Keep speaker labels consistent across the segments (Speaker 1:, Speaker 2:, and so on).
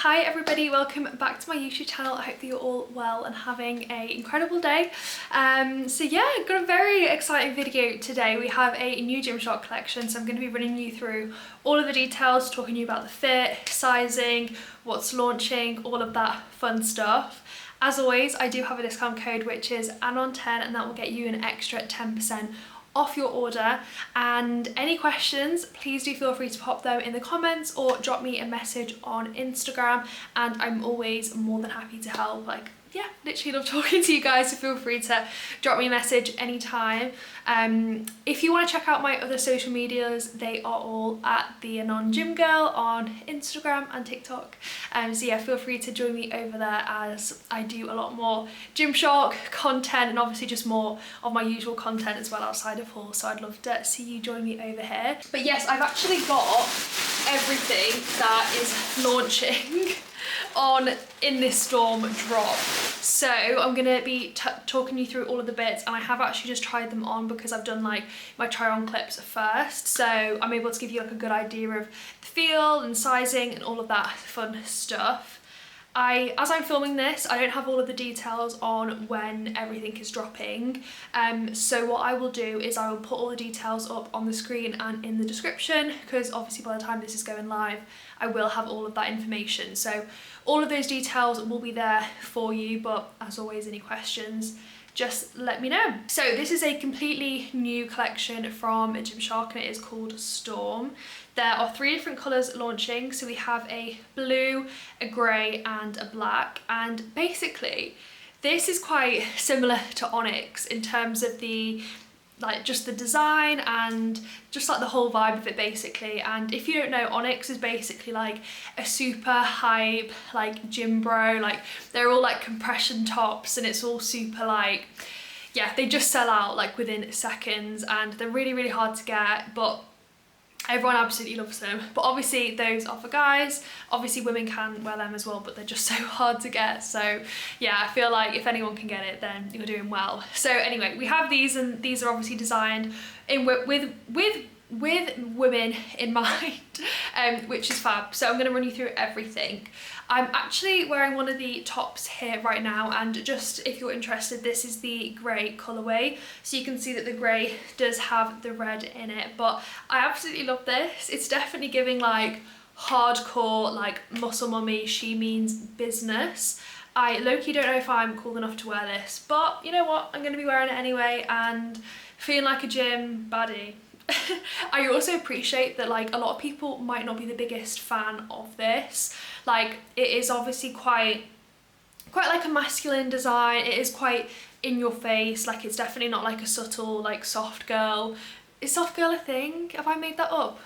Speaker 1: Hi everybody, welcome back to my YouTube channel. I hope that you're all well and having an incredible day. So yeah, got a very exciting video today. We have a new Gymshark collection, so I'm going to be running you through all of the details, talking to you about the fit, sizing, what's launching, all of that fun stuff. As always, I do have a discount code which is ANON10 and that will get you an extra 10% off your order. And any questions, please do feel free to pop them in the comments or drop me a message on Instagram, and I'm always more than happy to help. Like, yeah, literally love talking to you guys, so feel free to drop me a message anytime. If you want to check out my other social medias, they are all at the Anon Gym Girl on Instagram and TikTok. So yeah, feel free to join me over there as I do a lot more Gymshark content and obviously just more of my usual content as well outside of haul. So I'd love to see you join me over here. But yes, I've actually got everything that is launching in this Storm drop. So I'm gonna be talking you through all of the bits, and I have actually just tried them on because I've done like my try on clips first, so I'm able to give you like a good idea of the feel and sizing and all of that fun stuff. As I'm filming this, I don't have all of the details on when everything is dropping, so what I will do is I will put all the details up on the screen and in the description, because obviously by the time this is going live I will have all of that information. So all of those details will be there for you, but as always, any questions, just let me know. So this is a completely new collection from Gymshark and it is called Storm. There are 3 different colours launching. So we have a blue, a grey and a black, and basically this is quite similar to ONYX in terms of the just the design and just like the whole vibe of it basically. And if you don't know, ONYX is basically like a super hype like gym bro, like they're all like compression tops and it's all super like, yeah, they just sell out like within seconds and they're really hard to get, but everyone absolutely loves them. But obviously those are for guys. Obviously women can wear them as well, but they're just so hard to get. So yeah, I feel like if anyone can get it, then you're doing well. So anyway, we have these, and these are obviously designed with women in mind, which is fab. So I'm going to run you through everything. I'm actually wearing one of the tops here right now, and just if you're interested, this is the grey colourway. So you can see that the grey does have the red in it, but I absolutely love this. It's definitely giving like hardcore like muscle mummy, she means business. I low-key don't know if I'm cool enough to wear this, but you know what, I'm going to be wearing it anyway and feeling like a gym baddie. I also appreciate that like a lot of people might not be the biggest fan of this. Like it is obviously quite like a masculine design. It is quite in your face. Like it's definitely not like a subtle like soft girl. Is soft girl a thing? Have I made that up?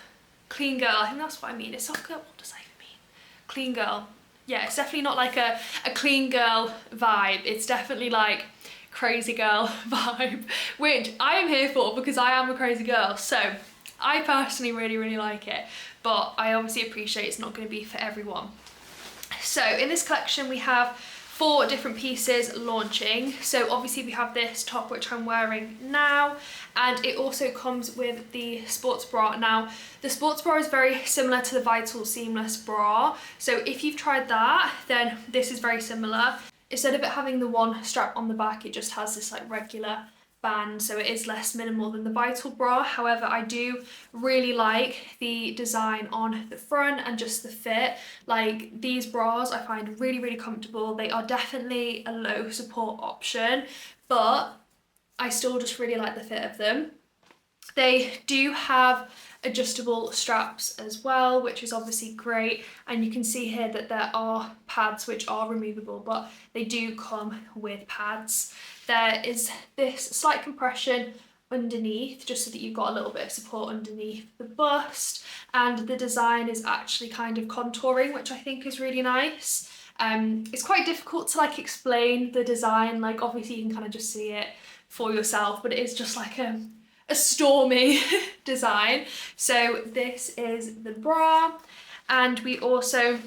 Speaker 1: Clean girl, I think that's what I mean. Is soft girl, what does that even mean? Clean girl. Yeah, it's definitely not like a clean girl vibe. It's definitely like crazy girl vibe, which I am here for because I am a crazy girl. So I personally really like it, but I obviously appreciate it's not going to be for everyone. So in this collection we have 4 different pieces launching. So obviously we have this top which I'm wearing now, and it also comes with the sports bra. Now the sports bra is very similar to the Vital Seamless bra, so if you've tried that, then this is very similar. Instead of it having the one strap on the back, it just has this like regular band, so it is less minimal than the Vital bra. However, I do really like the design on the front and just the fit. Like these bras I find really comfortable. They are definitely a low support option, but I still just really like the fit of them. They do have adjustable straps as well, which is obviously great, and you can see here that there are pads which are removable, but they do come with pads. There is this slight compression underneath just so that you've got a little bit of support underneath the bust, and the design is actually kind of contouring, which I think is really nice. It's quite difficult to like explain the design, like obviously you can kind of just see it for yourself, but it is just like a stormy design. So this is the bra, and we also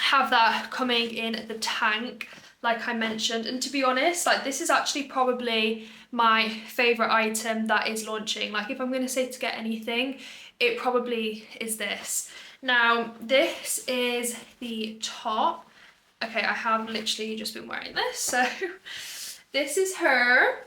Speaker 1: have that coming in the tank like I mentioned. And to be honest, like this is actually probably my favorite item that is launching. Like if I'm going to say to get anything, it probably is this. Now, this is the top. Okay, I have literally just been wearing this, so this is her.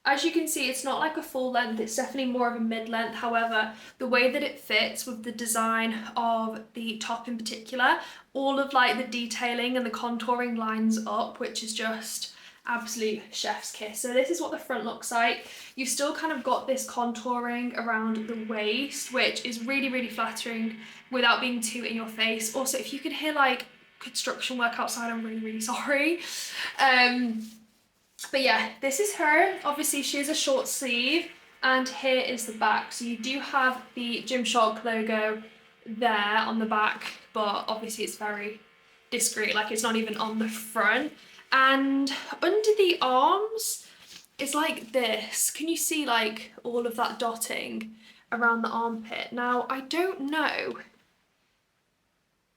Speaker 1: As you can see, it's not like a full length, it's definitely more of a mid-length. However, the way that it fits with the design of the top in particular, all of like the detailing and the contouring lines up, which is just absolute chef's kiss. So this is what the front looks like. You've still kind of got this contouring around the waist, which is really, really flattering without being too in your face. Also, if you can hear like construction work outside, I'm really, really sorry. But yeah, this is her. Obviously, she has a short sleeve, and here is the back. So you do have the Gymshark logo there on the back, but obviously it's very discreet, like it's not even on the front. And under the arms, it's like this. Can you see like all of that dotting around the armpit? Now, I don't know.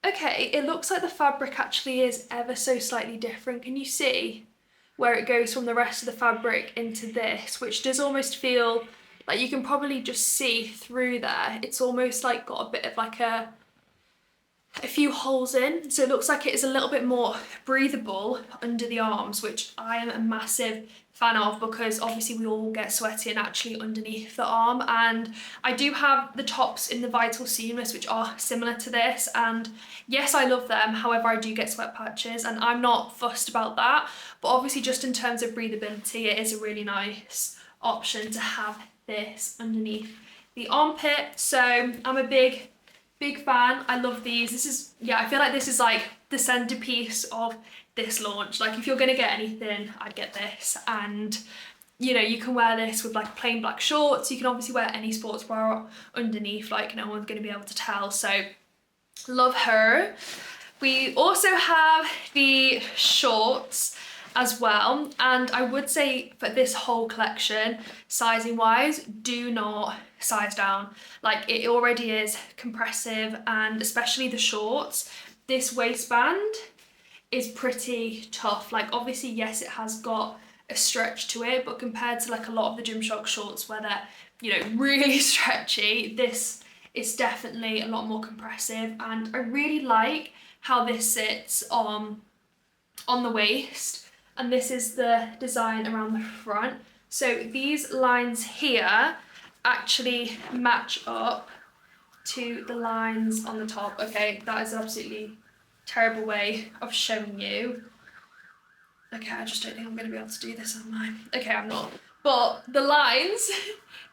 Speaker 1: Okay, it looks like the fabric actually is ever so slightly different. Can you see where it goes from the rest of the fabric into this, which does almost feel like you can probably just see through there. It's almost like got a bit of like a few holes in, so it looks like it is a little bit more breathable under the arms, which I am a massive fan of, because obviously we all get sweaty and actually underneath the arm. And I do have the tops in the Vital Seamless, which are similar to this, and yes, I love them. However, I do get sweat patches and I'm not fussed about that, but obviously just in terms of breathability, it is a really nice option to have this underneath the armpit. So I'm a big fan. I love these. This is, yeah, I feel like this is like the centerpiece of this launch. Like if you're gonna get anything, I'd get this. And you know, you can wear this with like plain black shorts. You can obviously wear any sports bra underneath, like no one's gonna be able to tell. So love her. We also have the shorts as well, and I would say for this whole collection, sizing wise, do not size down. Like it already is compressive, and especially the shorts, this waistband is pretty tough. Like obviously, yes, it has got a stretch to it, but compared to like a lot of the Gymshark shorts where they're, you know, really stretchy, this is definitely a lot more compressive. And I really like how this sits on the waist. And this is the design around the front. So these lines here actually match up to the lines on the top. Okay, that is an absolutely terrible way of showing you. Okay, I just don't think I'm gonna be able to do this, am I? Okay, I'm not. But the lines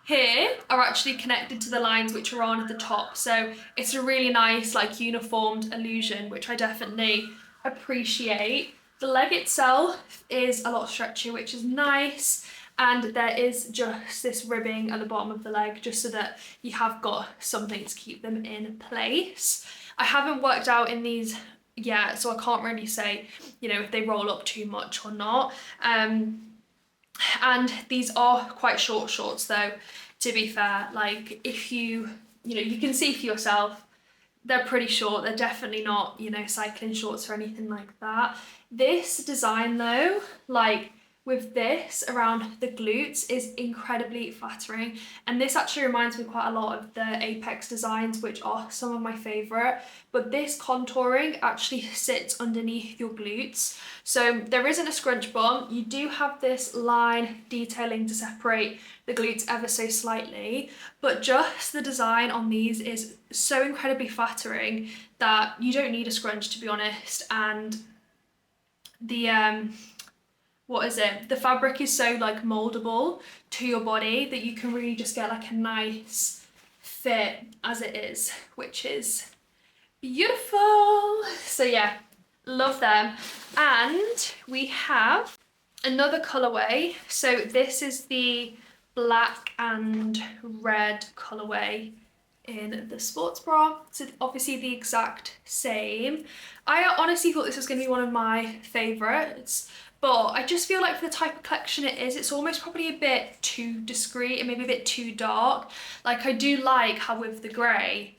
Speaker 1: here are actually connected to the lines which are on at the top. So it's a really nice, like, uniformed illusion, which I definitely appreciate. The leg itself is a lot stretchier, which is nice, and there is just this ribbing at the bottom of the leg just so that you have got something to keep them in place. I haven't worked out in these yet, so I can't really say, you know, if they roll up too much or not. And these are quite short shorts though, to be fair. Like if you know, you can see for yourself, they're pretty short. They're definitely not, you know, cycling shorts or anything like that. This design though, like with this around the glutes, is incredibly flattering. And this actually reminds me quite a lot of the Apex designs, which are some of my favorite. But this contouring actually sits underneath your glutes. So there isn't a scrunch bump. You do have this line detailing to separate the glutes ever so slightly, but just the design on these is so incredibly flattering that you don't need a scrunch, to be honest. And the what is it? The fabric is so like moldable to your body that you can really just get like a nice fit as it is, which is beautiful. So yeah, love them. And we have another colorway. So this is the black and red colorway in the sports bra. So obviously the exact same. I honestly thought this was going to be one of my favorites, but I just feel like for the type of collection it is, it's almost probably a bit too discreet and maybe a bit too dark. Like I do like how with the grey,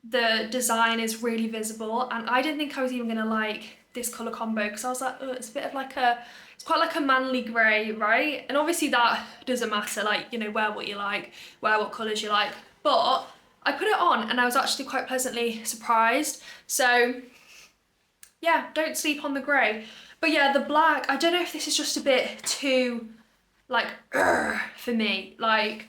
Speaker 1: the design is really visible, and I didn't think I was even gonna like this colour combo because I was like, oh, it's a bit of like a, it's quite like a manly grey, right? And obviously that doesn't matter, like, you know, wear what you like, wear what colours you like, but I put it on and I was actually quite pleasantly surprised. So yeah, don't sleep on the grey. But yeah, the black, I don't know if this is just a bit too like for me. Like,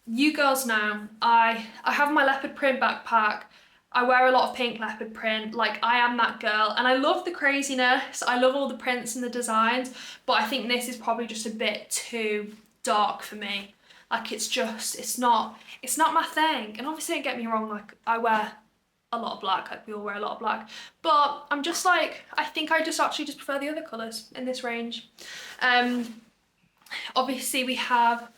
Speaker 1: you girls know I have my leopard print backpack. I wear a lot of pink leopard print. Like, I am that girl, and I love the craziness. I love all the prints and the designs, but I think this is probably just a bit too dark for me. Like, it's not my thing. And obviously, don't get me wrong, like, I wear a lot of black, like we all wear a lot of black, but I'm just like, I think I just actually just prefer the other colours in this range. Obviously we have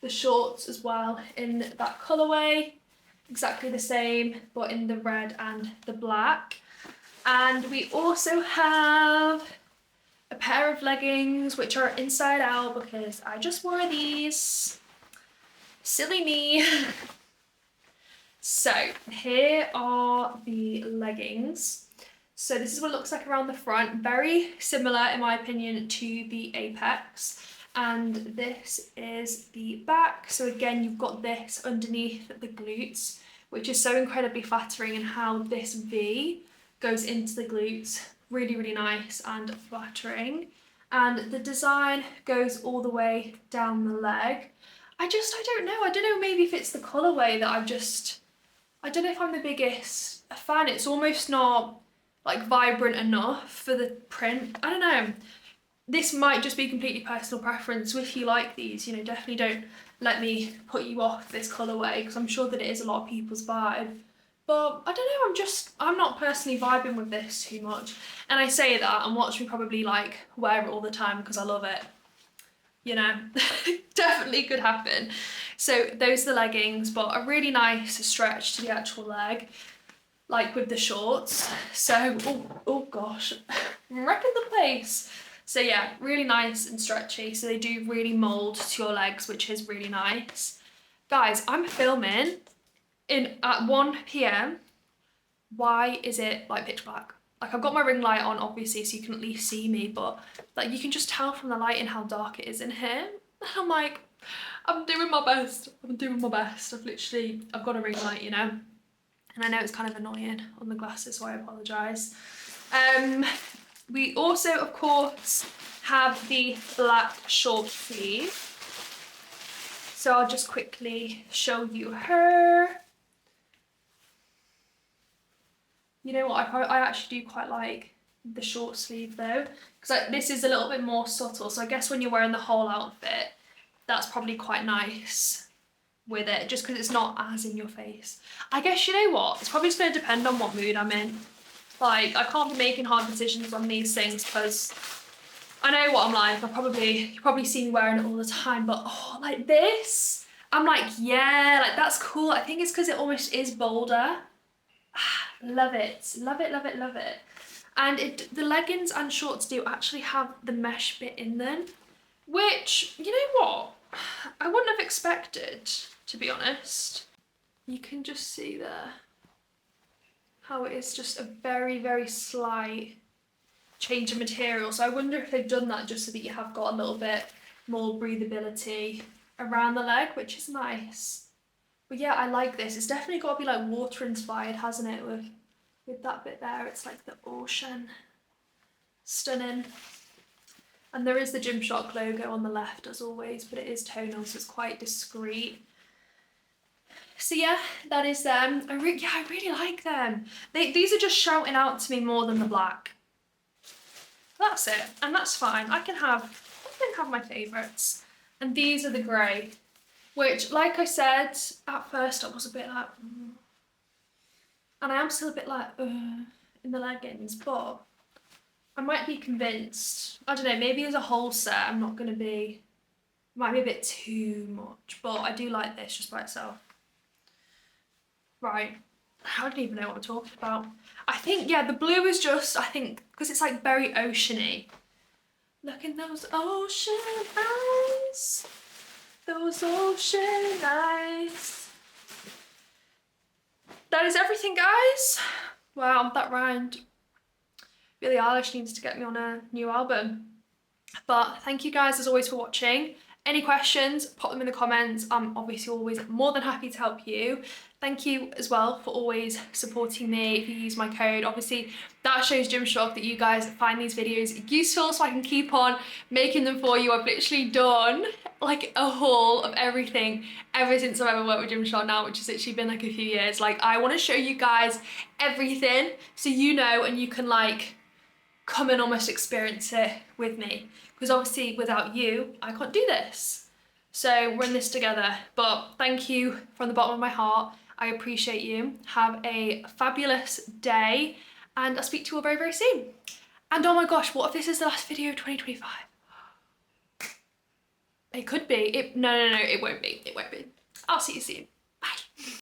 Speaker 1: the shorts as well in that colourway, exactly the same, but in the red and the black. And we also have a pair of leggings, which are inside out because I just wore these. Silly me. So here are the leggings. So this is what it looks like around the front. Very similar, in my opinion, to the Apex. And this is the back. So again, you've got this underneath the glutes, which is so incredibly flattering, and how this V goes into the glutes. Really, really nice and flattering. And the design goes all the way down the leg. I don't know. I don't know, maybe if it's the colourway that I don't know if I'm the biggest fan. It's almost not like vibrant enough for the print. I don't know. This might just be completely personal preference. So if you like these, you know, definitely don't let me put you off this colourway, because I'm sure that it is a lot of people's vibe. But I don't know, I'm not personally vibing with this too much. And I say that and watch me probably like wear it all the time because I love it. You know, definitely could happen. So those are the leggings, but a really nice stretch to the actual leg, like with the shorts. So, oh gosh, I'm wrecking the place. So yeah, really nice and stretchy. So they do really mold to your legs, which is really nice. Guys, I'm filming at 1 p.m. Why is it like pitch black? Like, I've got my ring light on, obviously, so you can at least see me, but like, you can just tell from the lighting how dark it is in here. And I'm like, I'm doing my best. I'm doing my best. I've got a ring light, you know? And I know it's kind of annoying on the glasses, so I apologise. We also, of course, have the black short sleeve. So I'll just quickly show you her. You know what, I actually do quite like the short sleeve though, because this is a little bit more subtle, so I guess when you're wearing the whole outfit, that's probably quite nice with it, just because it's not as in your face. I guess, you know what, it's probably just going to depend on what mood I'm in. Like, I can't be making hard decisions on these things because I know what I'm like. You probably see me wearing it all the time, but oh, like this, I'm like, yeah, like that's cool. I think it's because it almost is bolder. Love it, love it, love it, love it. And the leggings and shorts do actually have the mesh bit in them, which, you know what, I wouldn't have expected, to be honest. You can just see there how it is just a very, very slight change of material. So I wonder if they've done that just so that you have got a little bit more breathability around the leg, which is nice. But yeah, I like this. It's definitely got to be like water inspired, hasn't it? With that bit there, it's like the ocean. Stunning. And there is the Gymshark logo on the left as always, but it is tonal, so it's quite discreet. So yeah, that is them. I really like them. These are just shouting out to me more than the black. That's it, and that's fine. I can have my favourites. And these are the grey, which, like I said, at first I was a bit like, and I am still a bit like, in the leggings, but I might be convinced. I don't know, maybe as a whole set, I'm not going to be, might be a bit too much, but I do like this just by itself. Right, I don't even know what I'm talking about. I think, yeah, the blue is just, I think, because it's like very oceany. Look in those ocean eyes. Those ocean eyes. That is everything, guys. Wow, that rhymed. Billie Eilish needs to get me on a new album. But thank you guys as always for watching. Any questions, pop them in the comments. I'm obviously always more than happy to help you. Thank you as well for always supporting me if you use my code. Obviously, that shows Gymshark that you guys find these videos useful, so I can keep on making them for you. I've literally done like a haul of everything ever since I've ever worked with Gymshark now, which has literally been like a few years. Like, I want to show you guys everything so you know, and you can like come and almost experience it with me, because obviously without you I can't do this. So we're in this together. But thank you from the bottom of my heart. I appreciate you. Have a fabulous day, and I'll speak to you all very, very soon. And oh my gosh, what if this is the last video of 2025? It could be. No, it won't be. It won't be. I'll see you soon.